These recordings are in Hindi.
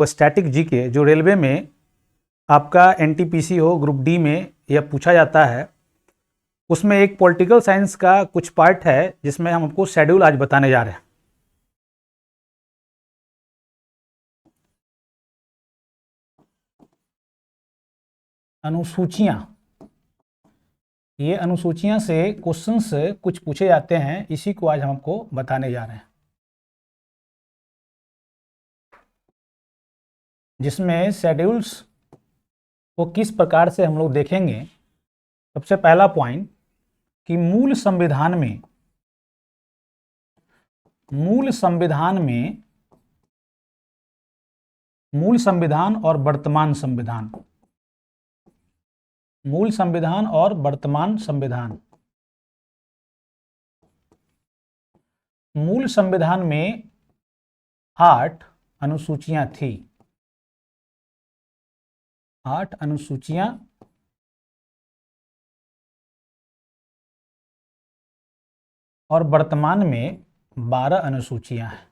तो स्टैटिक जीके जो रेलवे में आपका एनटीपीसी हो ग्रुप डी में यह पूछा जाता है, उसमें एक पॉलिटिकल साइंस का कुछ पार्ट है जिसमें हम आपको शेड्यूल आज बताने जा रहे हैं। अनुसूचियां, ये अनुसूचियां से क्वेश्चंस कुछ पूछे जाते हैं, इसी को आज हम आपको बताने जा रहे हैं, जिसमें शेड्यूल्स को किस प्रकार से हम लोग देखेंगे। सबसे पहला पॉइंट कि मूल संविधान में मूल संविधान और वर्तमान संविधान, मूल संविधान और वर्तमान संविधान। मूल संविधान में 8 अनुसूचियां थी, 8 अनुसूचियां और वर्तमान में 12 अनुसूचियां हैं।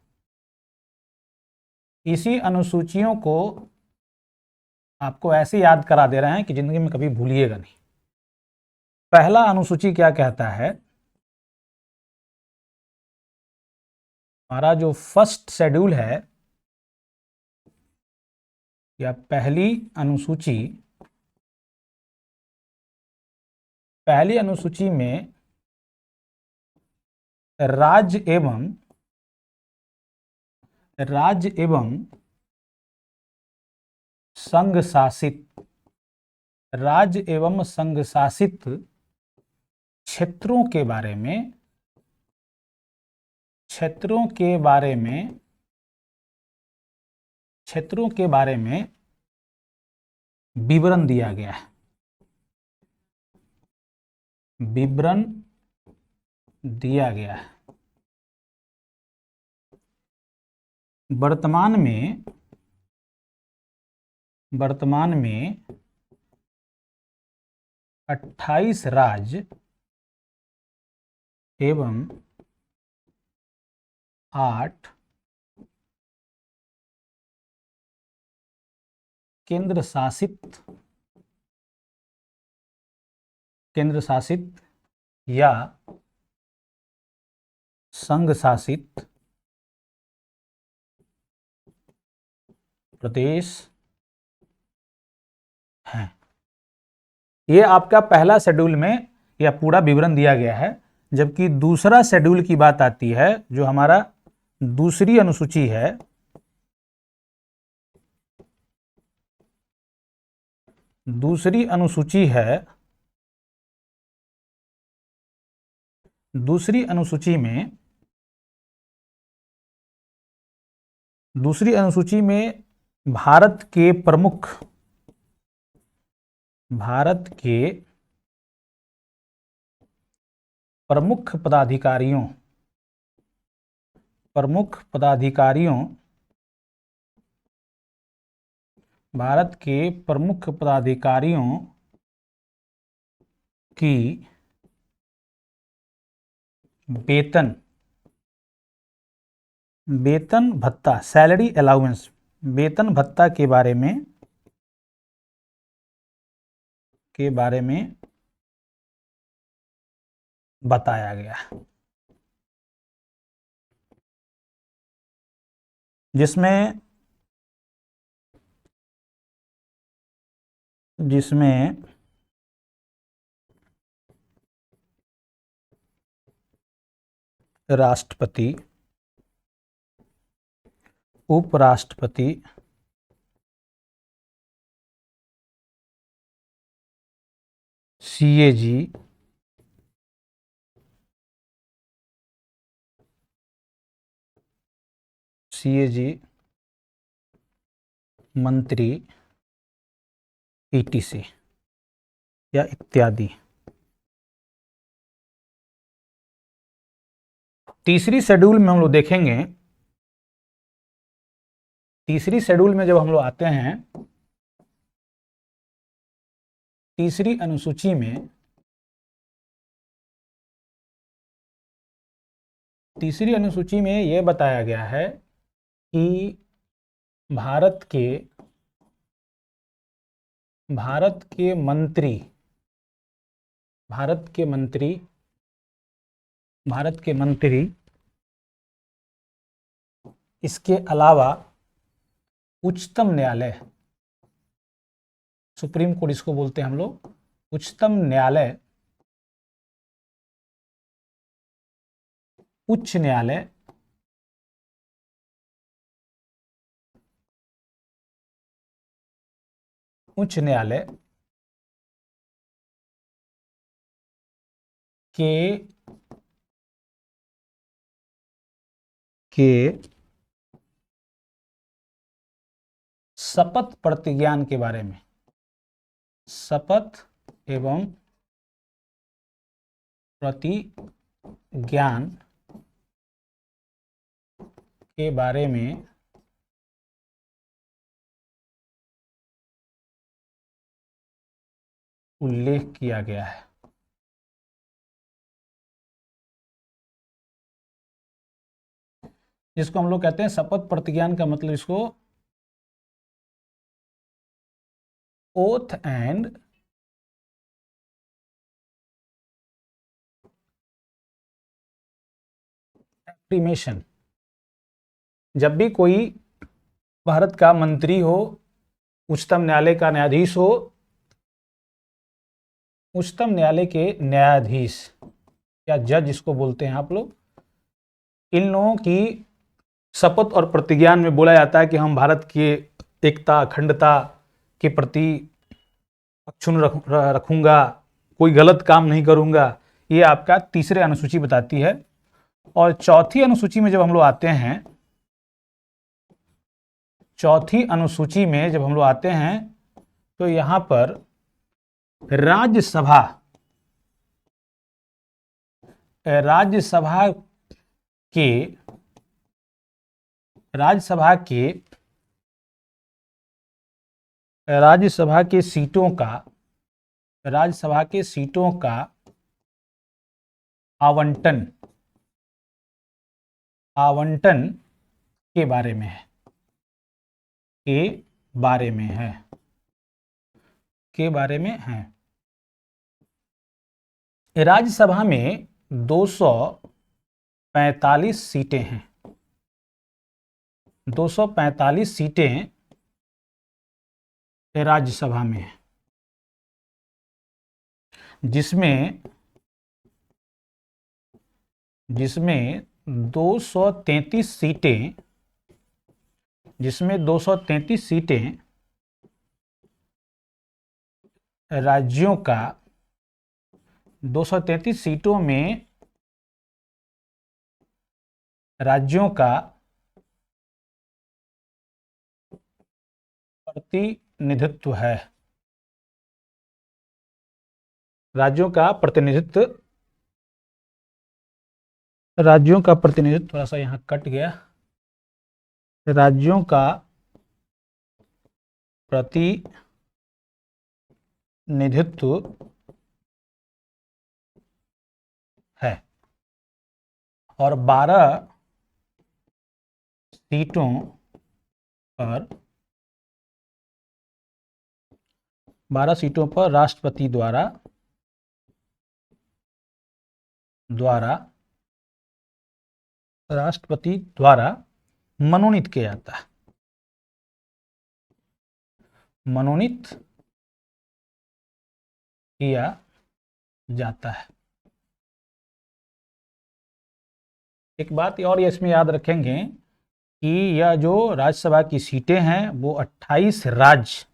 इसी अनुसूचियों को आपको ऐसे याद करा दे रहे हैं कि जिंदगी में कभी भूलिएगा नहीं। पहला अनुसूची क्या कहता है, हमारा जो फर्स्ट शेड्यूल है या पहली अनुसूची में राज्य एवं संघ शासित क्षेत्रों के बारे में विवरण दिया गया है, विवरण दिया गया है। वर्तमान में 28 राज्य एवं 8 केंद्र शासित या संघ शासित प्रदेश हैं। ये आपका पहला शेड्यूल में यह पूरा विवरण दिया गया है। जबकि दूसरा शेड्यूल की बात आती है, जो हमारा दूसरी अनुसूची है, दूसरी अनुसूची में भारत के प्रमुख पदाधिकारियों की वेतन भत्ता, सैलरी अलाउंस, वेतन भत्ता के बारे में बताया गया, जिसमें राष्ट्रपति, उपराष्ट्रपति, सीएजी, मंत्री, ईटीसी या इत्यादि। तीसरी शेड्यूल में हम लोग देखेंगे, तीसरी शेड्यूल में जब हम लोग आते हैं, तीसरी अनुसूची में यह बताया गया है कि भारत के मंत्री, भारत के मंत्री इसके अलावा उच्चतम न्यायालय, सुप्रीम कोर्ट इसको बोलते हैं हम लोग, उच्चतम न्यायालय, उच्च न्यायालय के शपथ प्रतिज्ञान के बारे में, शपथ एवं प्रतिज्ञान के बारे में उल्लेख किया गया है। जिसको हम लोग कहते हैं शपथ प्रतिज्ञान का मतलब इसको ओथ एंड एफर्मेशन। जब भी कोई भारत का मंत्री हो, उच्चतम न्यायालय का न्यायाधीश हो, उच्चतम न्यायालय के न्यायाधीश या जज जिसको बोलते हैं आप लोग, इन लोगों की शपथ और प्रतिज्ञान में बोला जाता है कि हम भारत की एकता अखंडता के प्रति अक्षुण्ण रखूंगा, कोई गलत काम नहीं करूंगा। ये आपका तीसरे अनुसूची बताती है। और चौथी अनुसूची में जब हम लोग आते हैं, चौथी अनुसूची में जब हम लोग आते हैं तो यहां पर राज्यसभा के राज्यसभा के सीटों का आवंटन के बारे में है। राज्यसभा में 245 सीटें हैं। 245 सीटें राज्यसभा में है, जिसमें 233 सीटें राज्यों का, 233 सीटों में राज्यों का प्रतिनिधित्व है। राज्यों का प्रतिनिधित्व थोड़ा सा यहां कट गया। राज्यों का प्रतिनिधित्व है और 12 सीटों पर राष्ट्रपति द्वारा मनोनीत किया जाता है। एक बात और इसमें याद रखेंगे कि यह जो राज्यसभा की सीटें हैं वो 28 राज्य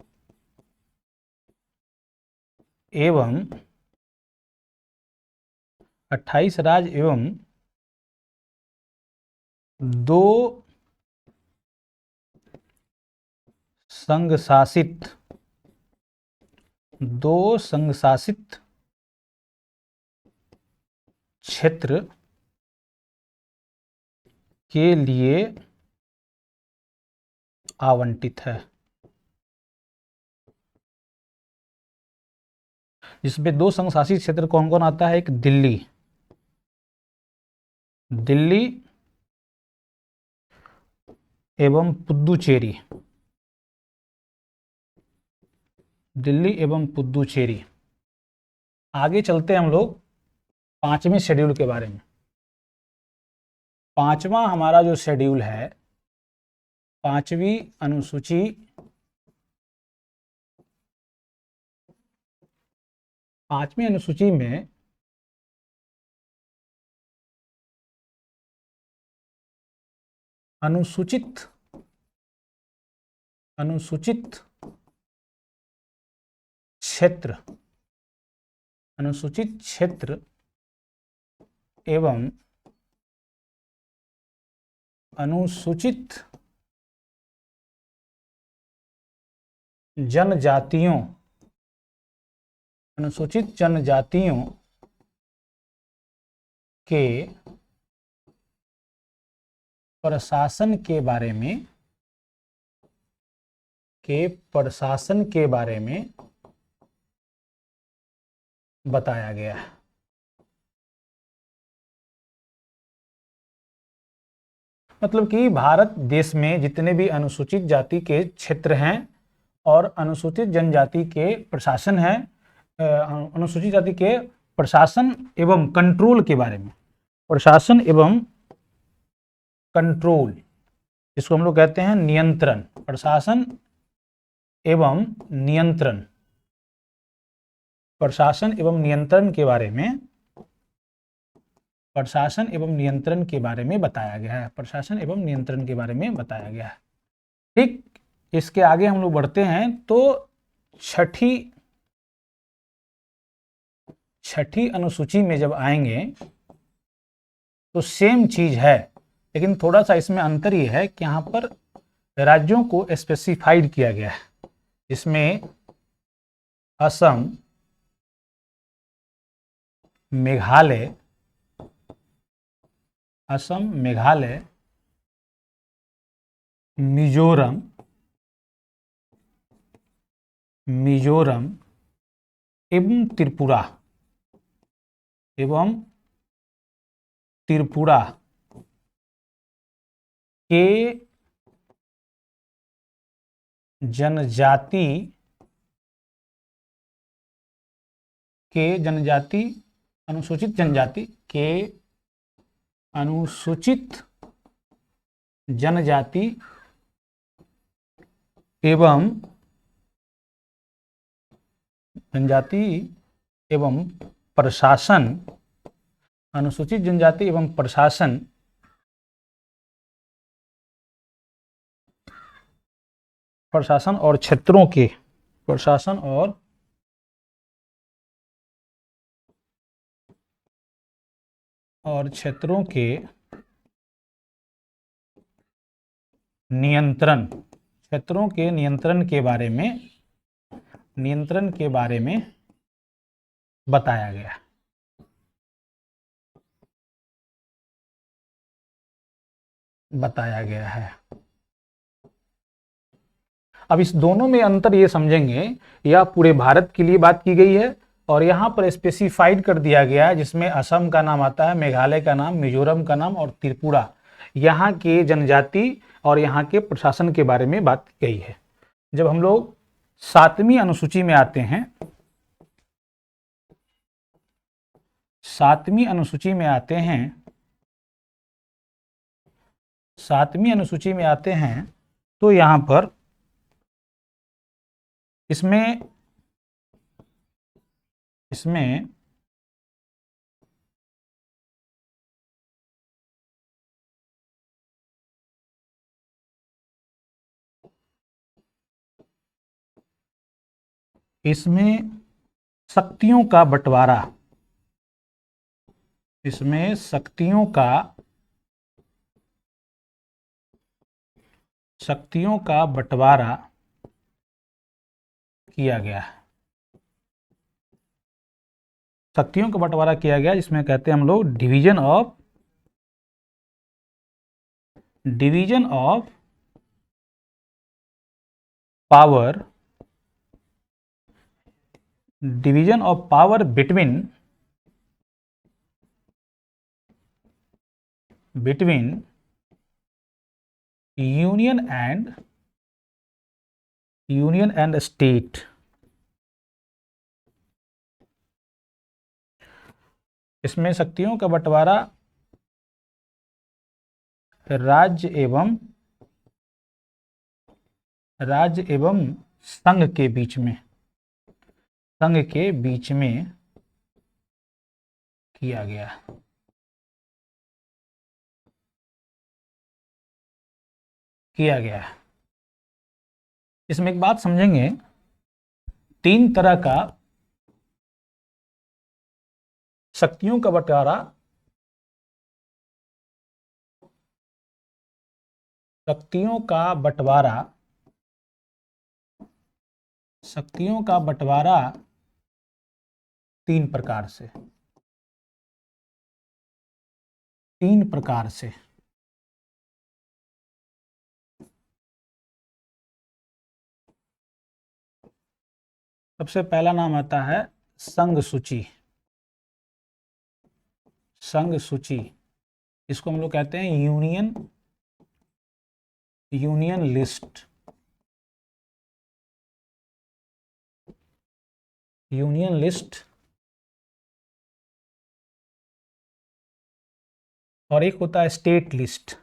एवं 2 संघ शासित क्षेत्र के लिए आवंटित है, जिसमें 2 संघ शासित क्षेत्र कौन कौन आता है? एक दिल्ली एवं पुद्दुचेरी, दिल्ली एवं पुद्दुचेरी। आगे चलते हैं हम लोग 5वें शेड्यूल के बारे में। 5वां हमारा जो शेड्यूल है, 5वीं अनुसूची, पांचवी अनुसूची में अनुसूचित क्षेत्र, अनुसूचित क्षेत्र एवं अनुसूचित जनजातियों, अनुसूचित जनजातियों के प्रशासन के बारे में, बताया गया है। मतलब कि भारत देश में जितने भी अनुसूचित जाति के क्षेत्र हैं और अनुसूचित जनजाति के प्रशासन हैं, अनुसूचित जाति के प्रशासन एवं कंट्रोल के बारे में, प्रशासन एवं कंट्रोल, इसको हम लोग कहते हैं नियंत्रण, प्रशासन एवं नियंत्रण, प्रशासन एवं नियंत्रण के बारे में, प्रशासन एवं नियंत्रण के बारे में बताया गया है, प्रशासन एवं नियंत्रण के बारे में बताया गया है। ठीक, इसके आगे हम लोग बढ़ते हैं तो छठी अनुसूची में जब आएंगे तो सेम चीज है, लेकिन थोड़ा सा इसमें अंतर ये है कि यहाँ पर राज्यों को स्पेसिफाइड किया गया है। इसमें असम, मेघालय, मिजोरम एवं त्रिपुरा के अनुसूचित जनजाति एवं प्रशासन, अनुसूचित जनजाति एवं प्रशासन और क्षेत्रों के, प्रशासन और क्षेत्रों के नियंत्रण, क्षेत्रों के नियंत्रण के बारे में बताया गया है। अब इस दोनों में अंतर ये समझेंगे, यह पूरे भारत के लिए बात की गई है और यहाँ पर स्पेसिफाइड कर दिया गया है, जिसमें असम का नाम आता है, मेघालय का नाम, मिजोरम का नाम और त्रिपुरा, यहाँ के जनजाति और यहाँ के प्रशासन के बारे में बात की गई है। जब हम लोग 7वीं अनुसूची में आते हैं, 7वीं अनुसूची में आते हैं तो यहाँ पर इसमें शक्तियों का बंटवारा, किया गया है। शक्तियों का बंटवारा किया गया, जिसमें कहते हैं हम लोग division of power, between union and state. इसमें शक्तियों का बंटवारा राज्य एवं संघ के बीच में किया गया है। इसमें एक बात समझेंगे, 3 तरह का शक्तियों का बंटवारा तीन प्रकार से। सबसे पहला नाम आता है संघ सूची। इसको हम लोग कहते हैं यूनियन लिस्ट। और एक होता है स्टेट लिस्ट।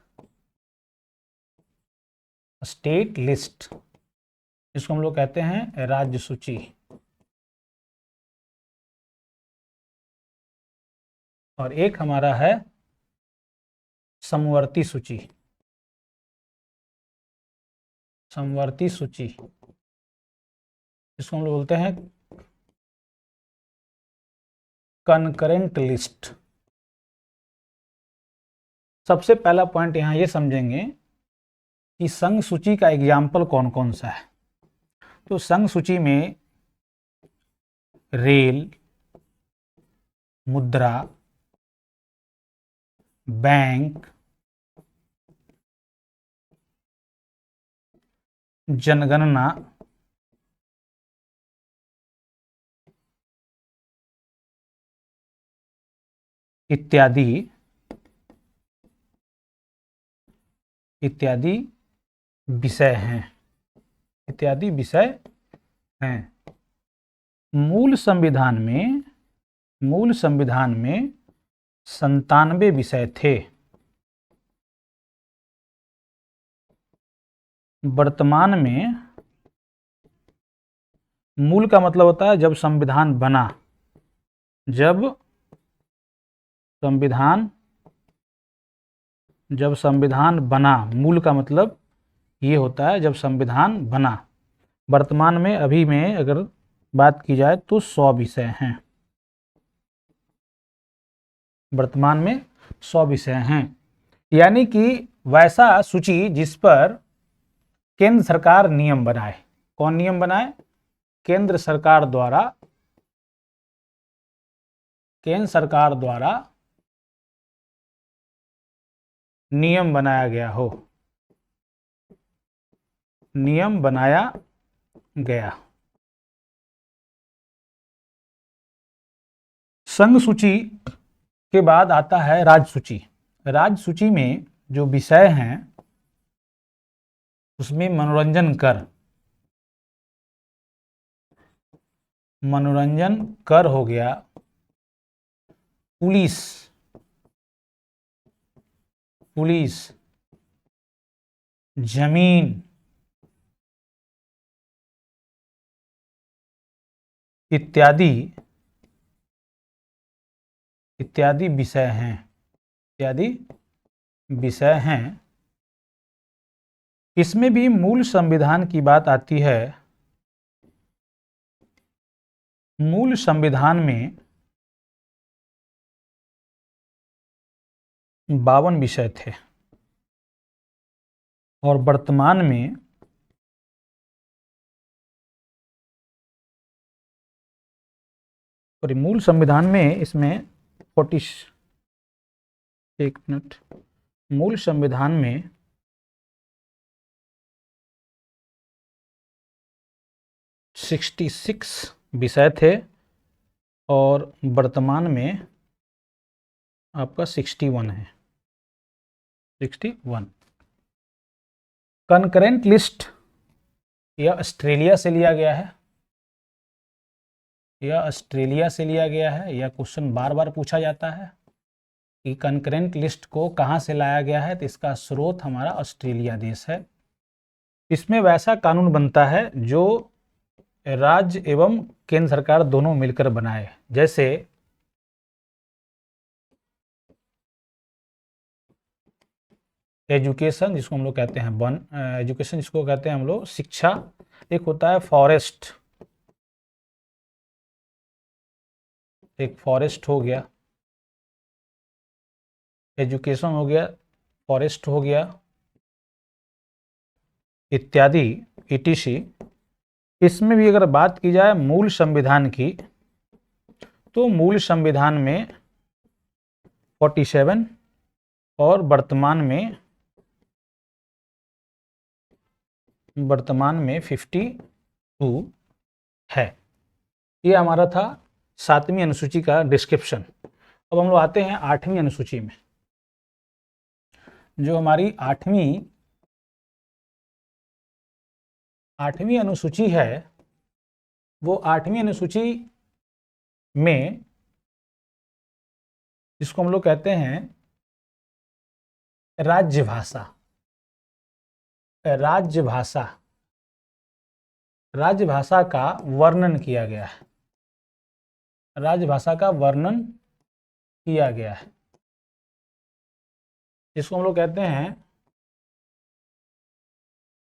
इसको हम लोग कहते हैं राज्य सूची। और एक हमारा है समवर्ती सूची। इसको हम लोग बोलते हैं कनकरेंट लिस्ट। सबसे पहला पॉइंट यहां ये समझेंगे कि संघ सूची का एग्जाम्पल कौन कौन सा है। तो संघ सूची में रेल, मुद्रा, बैंक, जनगणना, इत्यादि विषय हैं। मूल संविधान में 97 विषय थे। वर्तमान में मूल का मतलब होता है जब संविधान बना, मूल का मतलब ये होता है जब संविधान बना। वर्तमान में अभी में अगर बात की जाए तो 100 विषय हैं। वर्तमान में 100 विषय हैं, यानी कि वैसा सूची जिस पर केंद्र सरकार नियम बनाए। कौन नियम बनाए? केंद्र सरकार द्वारा नियम बनाया गया। संघ सूची के बाद आता है राज्य सूची में जो विषय हैं उसमें मनोरंजन कर हो गया, पुलिस, जमीन इत्यादि विषय हैं। इसमें भी मूल संविधान की बात आती है। मूल संविधान में 52 विषय थे और वर्तमान में मूल संविधान में इसमें 66 विषय थे और वर्तमान में आपका 61 है। कनकरेंट लिस्ट यह ऑस्ट्रेलिया से लिया गया है, यह ऑस्ट्रेलिया से लिया गया है। यह क्वेश्चन बार बार पूछा जाता है कि कनकरेंट लिस्ट को कहाँ से लाया गया है, तो इसका स्रोत हमारा ऑस्ट्रेलिया देश है। इसमें वैसा कानून बनता है जो राज्य एवं केंद्र सरकार दोनों मिलकर बनाए, जैसे एजुकेशन जिसको हम लोग कहते हैं एजुकेशन जिसको कहते हैं हम लोग शिक्षा, एक होता है फॉरेस्ट, एक फॉरेस्ट हो गया, एजुकेशन हो गया, फॉरेस्ट हो गया इत्यादि ईटीसी। इसमें भी अगर बात की जाए मूल संविधान की, तो मूल संविधान में 47 और वर्तमान में 52 है। ये हमारा था 7वीं अनुसूची का डिस्क्रिप्शन। अब हम लोग आते हैं 8वीं अनुसूची में। जो हमारी 8वीं अनुसूची है, वो 8वीं अनुसूची में जिसको हम लोग कहते हैं राजभाषा, राजभाषा, राजभाषा का वर्णन किया गया है, राजभाषा का वर्णन किया गया है, जिसको हम लोग कहते हैं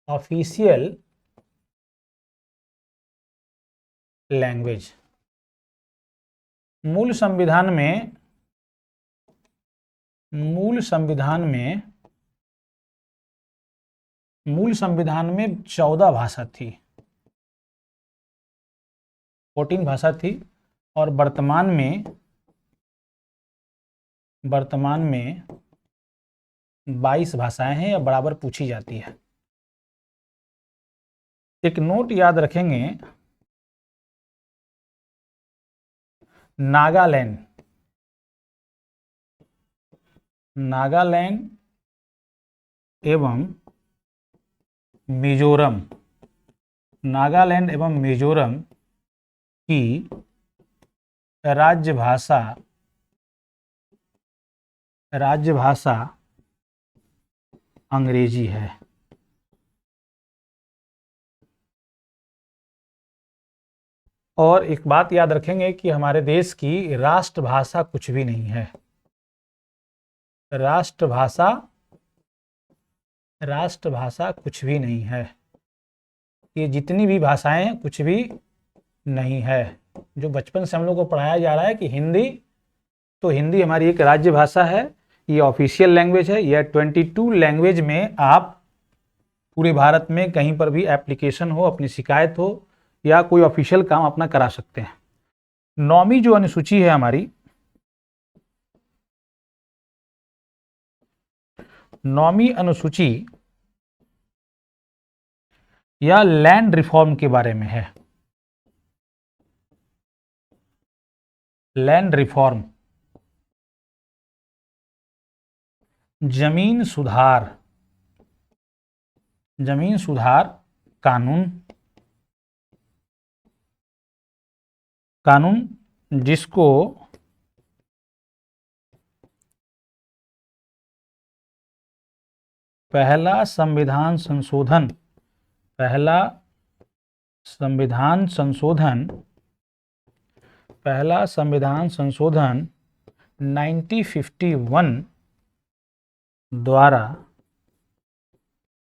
ऑफिशियल लैंग्वेज। मूल संविधान में 14 भाषा थी, 14 भाषा थी, और वर्तमान में 22 भाषाएं हैं या बराबर पूछी जाती है। एक नोट याद रखेंगे, नागालैंड एवं मिजोरम, नागालैंड एवं मिजोरम की राजभाषा अंग्रेजी है। और एक बात याद रखेंगे कि हमारे देश की राष्ट्रभाषा कुछ भी नहीं है, राष्ट्रभाषा कुछ भी नहीं है। ये जितनी भी भाषाएं हैं कुछ भी नहीं है। जो बचपन से हम लोग को पढ़ाया जा रहा है कि हिंदी, तो हिंदी हमारी एक राज्य भाषा है, ये ऑफिशियल लैंग्वेज है। यह 22 लैंग्वेज में आप पूरे भारत में कहीं पर भी एप्लीकेशन हो, अपनी शिकायत हो या कोई ऑफिशियल काम अपना करा सकते हैं। 9वीं जो अनुसूची है हमारी, 9वीं अनुसूची या लैंड रिफॉर्म के बारे में है। लैंड रिफॉर्म, जमीन सुधार कानून जिसको पहला संविधान संशोधन 1951 द्वारा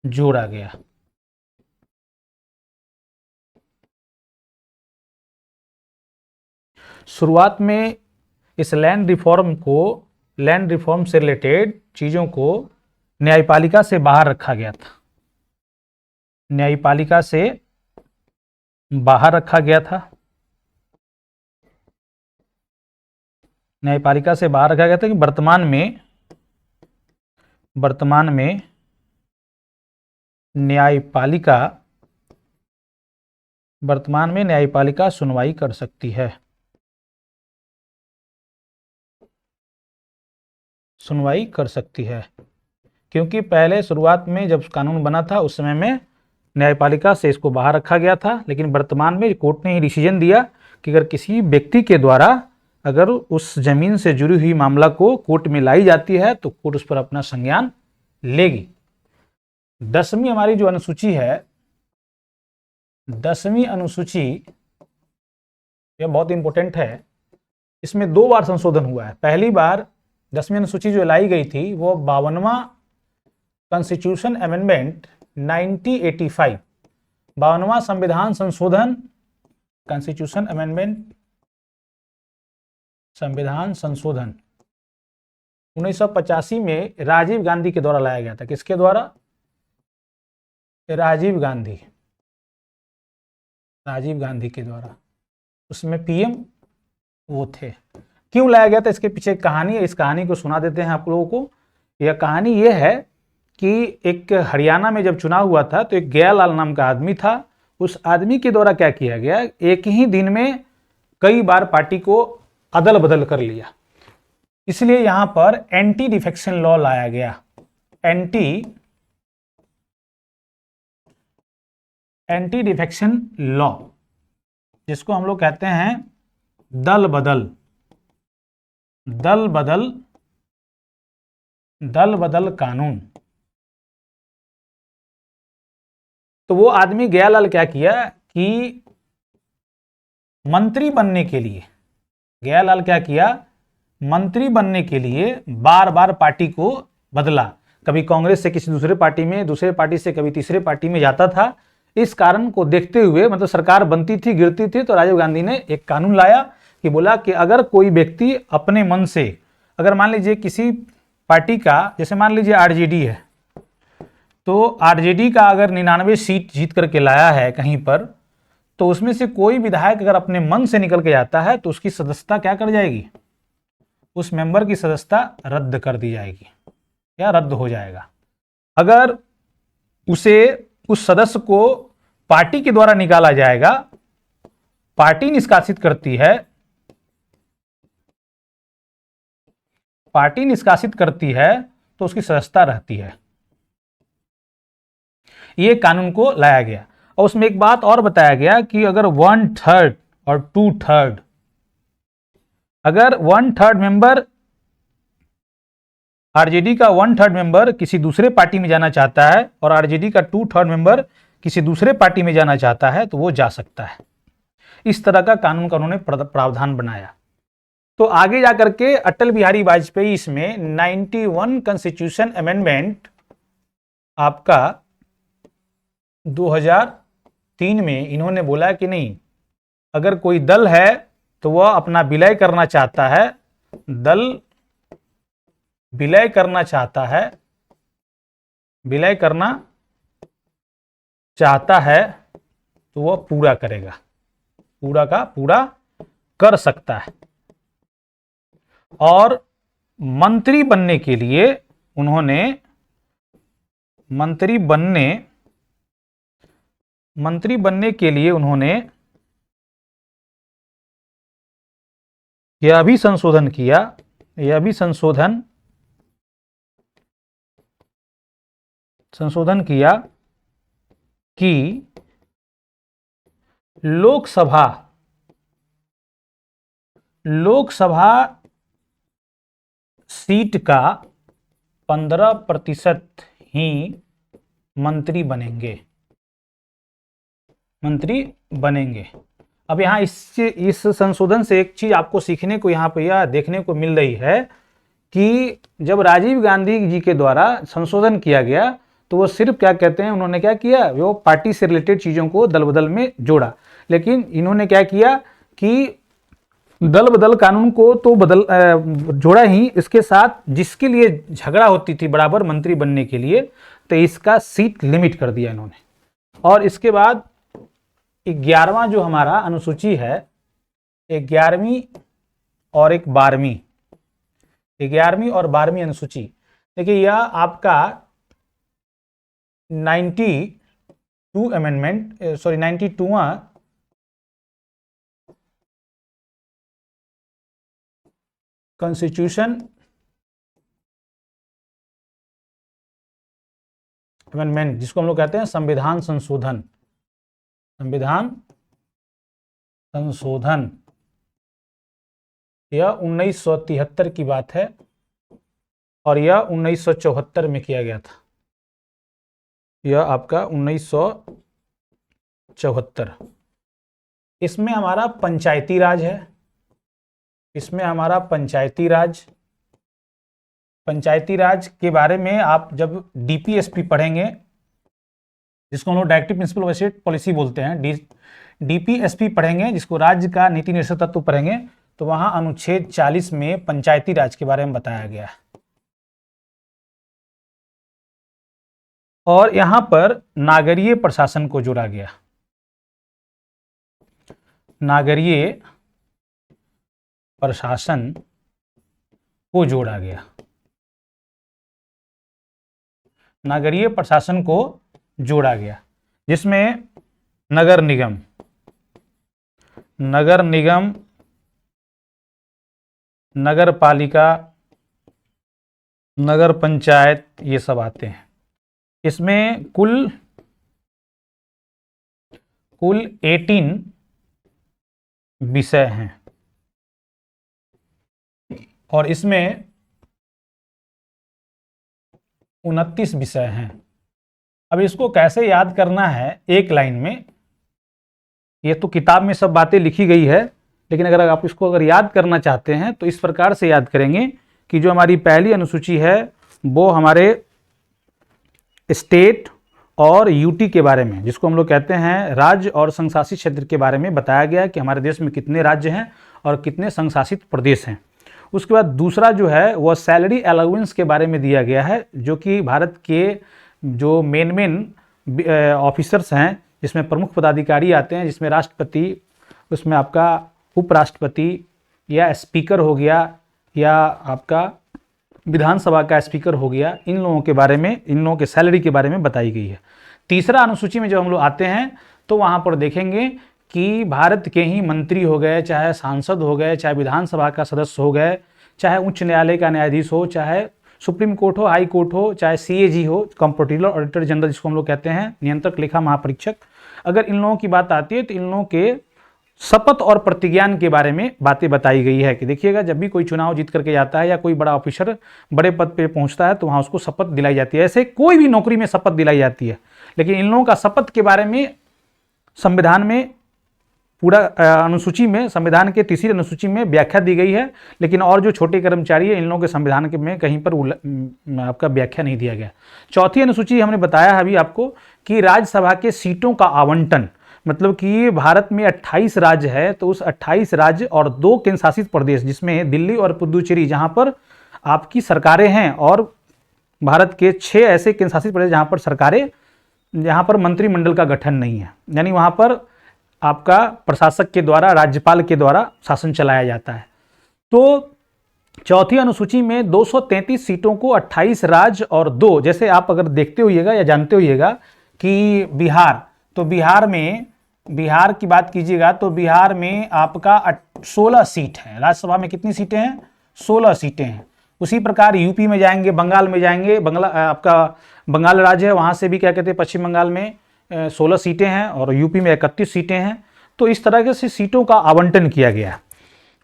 जोड़ा गया। शुरुआत में इस लैंड रिफॉर्म से रिलेटेड चीज़ों को न्यायपालिका से बाहर रखा गया था, न्यायपालिका से बाहर रखा गया था, न्यायपालिका से बाहर रखा गया था कि वर्तमान में न्यायपालिका सुनवाई कर सकती है, सुनवाई कर सकती है। क्योंकि पहले शुरुआत में जब कानून बना था उस समय में न्यायपालिका से इसको बाहर रखा गया था, लेकिन वर्तमान में कोर्ट ने ही डिसीजन दिया कि अगर किसी व्यक्ति के द्वारा अगर उस जमीन से जुड़ी हुई मामला को कोर्ट में लाई जाती है तो कोर्ट उस पर अपना संज्ञान लेगी। 10वीं हमारी जो अनुसूची है, 10वीं अनुसूची, यह बहुत इंपॉर्टेंट है। इसमें 2 बार संशोधन हुआ है। पहली बार 10वीं अनुसूची जो लाई गई थी वो 52वां कॉन्स्टिट्यूशन अमेंडमेंट 1985, 52वां संविधान संशोधन, कॉन्स्टिट्यूशन अमेंडमेंट, संविधान संशोधन 1985 में राजीव गांधी के द्वारा लाया गया था। किसके द्वारा? राजीव गांधी के द्वारा। उसमें पीएम वो थे। क्यों लाया गया था, इसके पीछे एक कहानी है। इस कहानी को सुना देते हैं आप लोगों को। यह कहानी यह है कि एक हरियाणा में जब चुनाव हुआ था तो एक गयालाल नाम का आदमी था। उस आदमी के द्वारा क्या किया गया, एक ही दिन में कई बार पार्टी को अदल बदल कर लिया। इसलिए यहां पर एंटी डिफेक्शन लॉ लाया गया। एंटी डिफेक्शन लॉ, जिसको हम लोग कहते हैं दल बदल कानून। तो वो आदमी गयालाल क्या किया कि मंत्री बनने के लिए, गयालाल क्या किया, मंत्री बनने के लिए बार बार पार्टी को बदला। कभी कांग्रेस से किसी दूसरे पार्टी में, दूसरे पार्टी से कभी तीसरे पार्टी में जाता था। इस कारण को देखते हुए, मतलब सरकार बनती थी गिरती थी, तो राजीव गांधी ने एक कानून लाया कि बोला कि अगर कोई व्यक्ति अपने मन से, अगर मान लीजिए किसी पार्टी का, जैसे मान लीजिए आरजेडी है, तो आरजेडी का अगर 99 सीट जीत करके लाया है कहीं पर, तो उसमें से कोई विधायक अगर अपने मन से निकल के जाता है तो उसकी सदस्यता क्या कर जाएगी, उस मेंबर की सदस्यता रद्द कर दी जाएगी या रद्द हो जाएगा। अगर उस सदस्य को पार्टी के द्वारा निकाला जाएगा, पार्टी निष्कासित करती है, तो उसकी सदस्यता रहती है। ये कानून को लाया गया। और उसमें एक बात और बताया गया कि अगर 1/3 और 2/3, अगर 1/3 मेंबर, आरजेडी का 1/3 मेंबर किसी दूसरे पार्टी में जाना चाहता है और आरजेडी का 2/3 मेंबर किसी दूसरे पार्टी में जाना चाहता है तो वो जा सकता है। इस तरह का कानून का उन्होंने प्रावधान बनाया। तो आगे जाकर के अटल बिहारी वाजपेयी इसमें 91 कॉन्स्टिट्यूशन अमेंडमेंट आपका 2003 में इन्होंने बोला कि नहीं, अगर कोई दल है तो वह अपना विलय करना चाहता है, दल विलय करना चाहता है तो वह पूरा करेगा, पूरा का पूरा कर सकता है। और मंत्री बनने के लिए उन्होंने यह भी संशोधन किया, कि लोकसभा सीट का 15% ही मंत्री बनेंगे। अब यहां इस संशोधन से एक चीज आपको सीखने को यहां पर यह देखने को मिल रही है कि जब राजीव गांधी जी के द्वारा संशोधन किया गया तो वो सिर्फ क्या कहते हैं, उन्होंने क्या किया, वो पार्टी से रिलेटेड चीजों को दल बदल में जोड़ा। लेकिन इन्होंने क्या किया कि दल बदल कानून को तो जोड़ा ही, इसके साथ जिसके लिए झगड़ा होती थी बराबर मंत्री बनने के लिए, तो इसका सीट लिमिट कर दिया इन्होंने। और इसके बाद 11वां जो हमारा अनुसूची है, 11वीं और 12वीं अनुसूची, देखिए यह आपका 92वां कॉन्स्टिट्यूशन अमेंडमेंट, जिसको हम लोग कहते हैं संविधान संशोधन, संविधान संशोधन, यह 1973 की बात है और यह 1974 में किया गया था। यह आपका 1974। इसमें हमारा पंचायती राज है, इसमें हमारा पंचायती राज, पंचायती राज के बारे में आप जब डीपीएसपी पढ़ेंगे, जिसको हम लोग directive principle of state policy बोलते हैं, डीपीएसपी पढ़ेंगे, जिसको राज्य का नीति निर्देशक तत्व पढ़ेंगे, तो वहां अनुच्छेद 40 में पंचायती राज के बारे में बताया गया है। और यहां पर नागरीय प्रशासन को जोड़ा गया, नागरीय प्रशासन को जोड़ा गया, नागरीय प्रशासन को जोड़ा गया, जिसमें नगर निगम, नगर निगम, नगर पालिका, नगर पंचायत, ये सब आते हैं। इसमें कुल 18 विषय हैं और इसमें 29 विषय हैं। अब इसको कैसे याद करना है एक लाइन में, ये तो किताब में सब बातें लिखी गई है, लेकिन अगर आप इसको अगर याद करना चाहते हैं तो इस प्रकार से याद करेंगे कि जो हमारी पहली अनुसूची है वो हमारे स्टेट और यूटी के बारे में, जिसको हम लोग कहते हैं राज्य और संघशासित क्षेत्र के बारे में बताया गया है कि हमारे देश में कितने राज्य हैं और कितने संघशासित प्रदेश हैं। उसके बाद दूसरा जो है वह सैलरी अलाउंस के बारे में दिया गया है, जो कि भारत के जो मेन ऑफिसर्स हैं, जिसमें प्रमुख पदाधिकारी आते हैं, जिसमें राष्ट्रपति, उसमें आपका उपराष्ट्रपति या स्पीकर हो गया या आपका विधानसभा का स्पीकर हो गया, इन लोगों के बारे में, इन लोगों के सैलरी के बारे में बताई गई है। तीसरा अनुसूची में जब हम लोग आते हैं तो वहाँ पर देखेंगे कि भारत के ही मंत्री हो गए, चाहे सांसद हो गए, चाहे विधानसभा का सदस्य हो गए, चाहे उच्च न्यायालय का न्यायाधीश हो, चाहे सुप्रीम कोर्ट हो, हाई कोर्ट हो, चाहे सीएजी हो, कंप्ट्रोलर ऑडिटर जनरल जिसको हम लोग कहते हैं, नियंत्रक लेखा महापरीक्षक, अगर इन लोगों की बात आती है तो इन लोगों के शपथ और प्रतिज्ञान के बारे में बातें बताई गई है कि देखिएगा जब भी कोई चुनाव जीत करके जाता है या कोई बड़ा ऑफिसर बड़े पद पे पहुंचता है तो वहां उसको शपथ दिलाई जाती है। ऐसे कोई भी नौकरी में शपथ दिलाई जाती है, लेकिन इन लोगों का शपथ के बारे में संविधान में पूरा अनुसूची में, संविधान के तीसरी अनुसूची में व्याख्या दी गई है, लेकिन और जो छोटे कर्मचारी है इन लोगों के संविधान के में कहीं पर आपका व्याख्या नहीं दिया गया। चौथी अनुसूची हमने बताया है अभी आपको कि राज्यसभा के सीटों का आवंटन, मतलब कि भारत में 28 राज्य है तो उस 28 राज्य और 2 केंद्र शासित प्रदेश जिसमें दिल्ली और पुदुचेरी जहां पर आपकी सरकारें हैं, और भारत के 6 ऐसे केंद्र शासित प्रदेश जहां पर सरकारें, जहां पर मंत्रिमंडल का गठन नहीं है, यानी वहां पर आपका प्रशासक के द्वारा, राज्यपाल के द्वारा शासन चलाया जाता है। तो चौथी अनुसूची में 233 सीटों को 28 राज्य और 2, जैसे आप अगर देखते होइएगा या जानते होइएगा कि बिहार, तो बिहार की बात कीजिएगा तो बिहार में आपका 16 सीट है, राज्यसभा में कितनी सीटें हैं? 16 सीटें हैं। उसी प्रकार यूपी में जाएंगे, बंगाल में जाएंगे, आपका बंगाल राज्य है, वहाँ से भी क्या कहते हैं, पश्चिम बंगाल में 16 सीटें हैं और यूपी में 31 सीटें हैं। तो इस तरह से सीटों का आवंटन किया गया।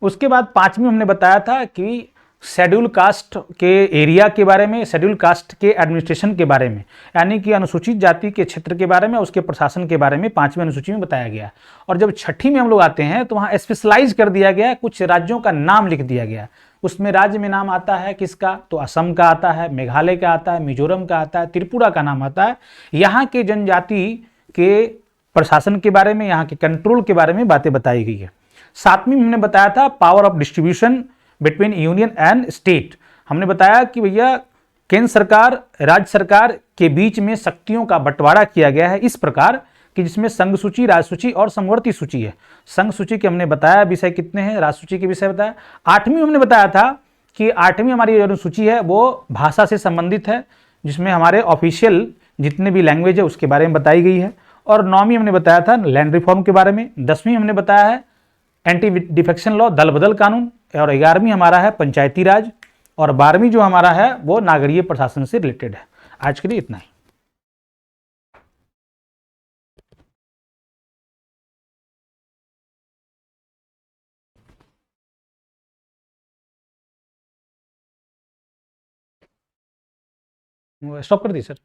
उसके बाद 5वीं हमने बताया था कि शेड्यूल कास्ट के एरिया के बारे में, शेड्यूल कास्ट के एडमिनिस्ट्रेशन के बारे में, यानी कि अनुसूचित जाति के क्षेत्र के बारे में, उसके प्रशासन के बारे में 5वीं अनुसूची में बताया गया। और जब 6ठी में हम लोग आते हैं तो वहाँ स्पेशलाइज कर दिया गया, कुछ राज्यों का नाम लिख दिया गया। उसमें राज्य में नाम आता है किसका? तो असम का आता है, मेघालय का आता है, मिजोरम का आता है, त्रिपुरा का नाम आता है। यहाँ के जनजाति के प्रशासन के बारे में, यहाँ के कंट्रोल के बारे में बातें बताई गई है। 7वीं में हमने बताया था power of distribution between union and state. हमने बताया कि भैया केंद्र सरकार, राज्य सरकार के बीच में शक्तियों का बंटवारा किया गया है इस प्रकार कि जिसमें संघ सूची, राज्य सूची और समवर्ती सूची है। संघ सूची के हमने बताया विषय कितने हैं, राज्य सूची के विषय बताया। 8वीं हमने बताया था कि 8वीं हमारी जो सूची है वो भाषा से संबंधित है, जिसमें हमारे ऑफिशियल जितने भी लैंग्वेज है उसके बारे में बताई गई है। और 9वीं हमने बताया था लैंड रिफॉर्म के बारे में। 10वीं हमने बताया है एंटी डिफेक्शन लॉ, दल बदल कानून। और 11वीं हमारा है पंचायती राज। और 12वीं जो हमारा है वो नागरीय प्रशासन से रिलेटेड है। आज के लिए इतना ही। स्टॉप कर दी सर।